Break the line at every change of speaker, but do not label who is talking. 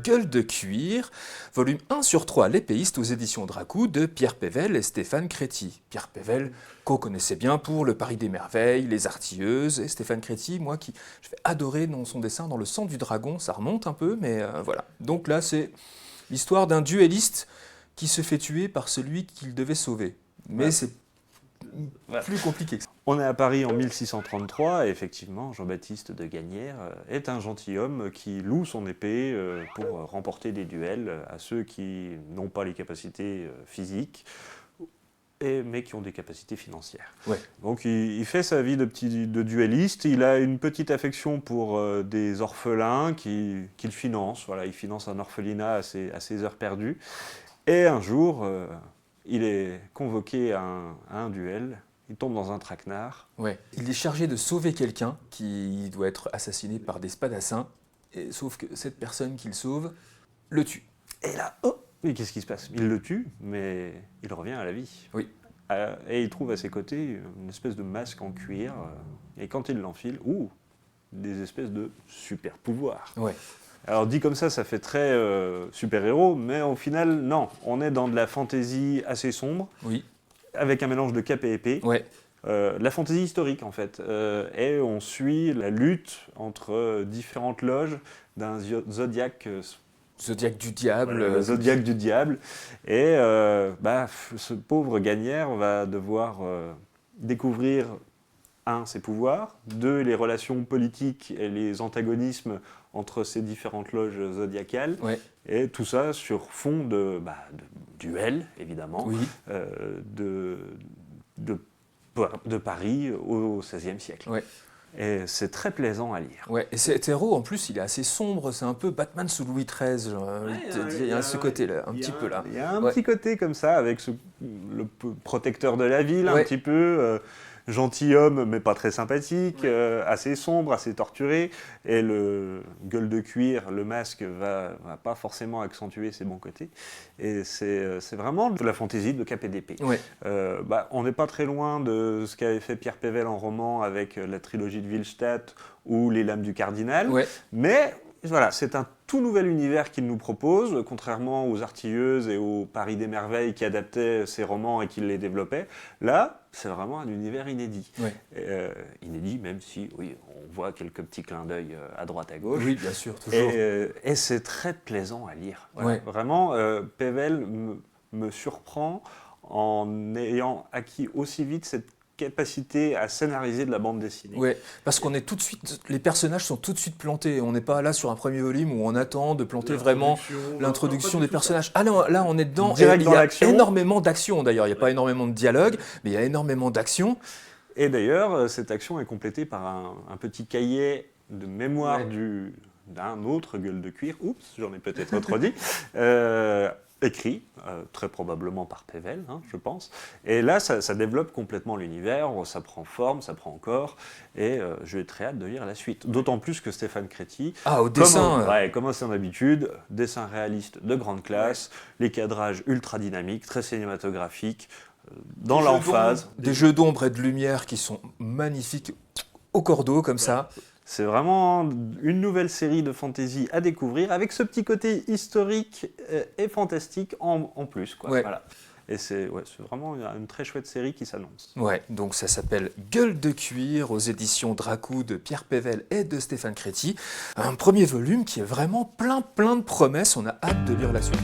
Gueule de cuir, volume 1/3, L'épéiste aux éditions Dracou de Pierre Pével et Stéphane Créti. Pierre Pével, qu'on connaissait bien pour Le Paris des Merveilles, Les Artilleuses, et Stéphane Créti, moi qui je vais adorer dans son dessin dans Le Sang du Dragon, ça remonte un peu, mais voilà. Donc là, c'est l'histoire d'un duelliste qui se fait tuer par celui qu'il devait sauver. Mais c'est plus compliqué que ça.
On est à Paris en 1633 et effectivement, Jean-Baptiste de Gagnère est un gentilhomme qui loue son épée pour remporter des duels à ceux qui n'ont pas les capacités physiques, mais qui ont des capacités financières.
Ouais.
Donc il fait sa vie de duelliste, il a une petite affection pour des orphelins qu'il finance. Voilà, il finance un orphelinat à ses heures perdues. Et un jour, il est convoqué à un duel. Il tombe dans un traquenard.
Ouais. Il est chargé de sauver quelqu'un qui doit être assassiné par des spadassins, sauf que cette personne qu'il sauve le tue.
Et là, oh, mais qu'est-ce qui se passe? Il le tue, mais il revient à la vie.
Oui.
Et il trouve à ses côtés une espèce de masque en cuir. Et quand il l'enfile, des espèces de super pouvoirs.
Ouais.
Alors dit comme ça fait très super-héros, mais au final, non. On est dans de la fantaisie assez sombre.
Oui.
Avec un mélange de cap et épée,
ouais.
La fantaisie historique en fait, et on suit la lutte entre différentes loges d'un zodiaque
du diable.
Le zodiaque du diable, et ce pauvre Gagnère va devoir découvrir, ses pouvoirs, 2, les relations politiques et les antagonismes entre ces différentes loges zodiacales,
ouais.
Et tout ça sur fond de duel, évidemment,
oui.
de Paris au XVIe siècle.
Ouais.
Et c'est très plaisant à lire.
Ouais. Et cet héros, en plus, il est assez sombre, c'est un peu Batman sous Louis XIII, il y a ce côté-là, un petit peu là.
Il y a un petit côté comme ça, avec le protecteur de la ville, un petit peu... gentilhomme, mais pas très sympathique, assez sombre, assez torturé, et le gueule de cuir, le masque, va pas forcément accentuer ses bons côtés. Et c'est vraiment de la fantaisie de cap et d'épée.
Ouais.
On n'est pas très loin de ce qu'avait fait Pierre Pével en roman avec la trilogie de Willstadt ou Les Lames du Cardinal, mais voilà, c'est un tout nouvel univers qu'il nous propose, contrairement aux Artilleuses et au Paris des Merveilles qui adaptaient ces romans et qui les développaient. Là, c'est vraiment un univers inédit. Inédit, même si, oui, on voit quelques petits clins d'œil à droite à gauche.
Oui, bien sûr, toujours.
Et c'est très plaisant à lire. Voilà. Vraiment, Pével me surprend en ayant acquis aussi vite cette capacité à scénariser de la bande dessinée.
Oui, parce qu'on est tout de suite, les personnages sont tout de suite plantés. On n'est pas là sur un premier volume où on attend de planter vraiment l'introduction des personnages. Ah non, là on est dedans.
Direct dans
l'action. Il y a énormément d'action d'ailleurs. Il n'y a pas énormément de dialogue, mais il y a énormément d'action.
Et d'ailleurs, cette action est complétée par un petit cahier de mémoire d'un autre gueule de cuir. Oups, j'en ai peut-être trop dit. Écrit, très probablement par Pével, je pense. Et là, ça développe complètement l'univers, ça prend forme, ça prend corps, et j'ai très hâte de lire la suite. D'autant plus que Stéphane Créti,
au dessin,
comme à son habitude, dessin réaliste de grande classe, les cadrages ultra dynamiques, très cinématographiques, dans l'emphase.
Des jeux d'ombre et de lumière qui sont magnifiques, au cordeau, comme ça.
C'est vraiment une nouvelle série de fantasy à découvrir, avec ce petit côté historique et fantastique en plus. Voilà. Et c'est vraiment une très chouette série qui s'annonce.
Ouais, donc ça s'appelle Gueule de cuir aux éditions Dracou de Pierre Pével et de Stéphane Créti. Un premier volume qui est vraiment plein de promesses, on a hâte de lire la suite.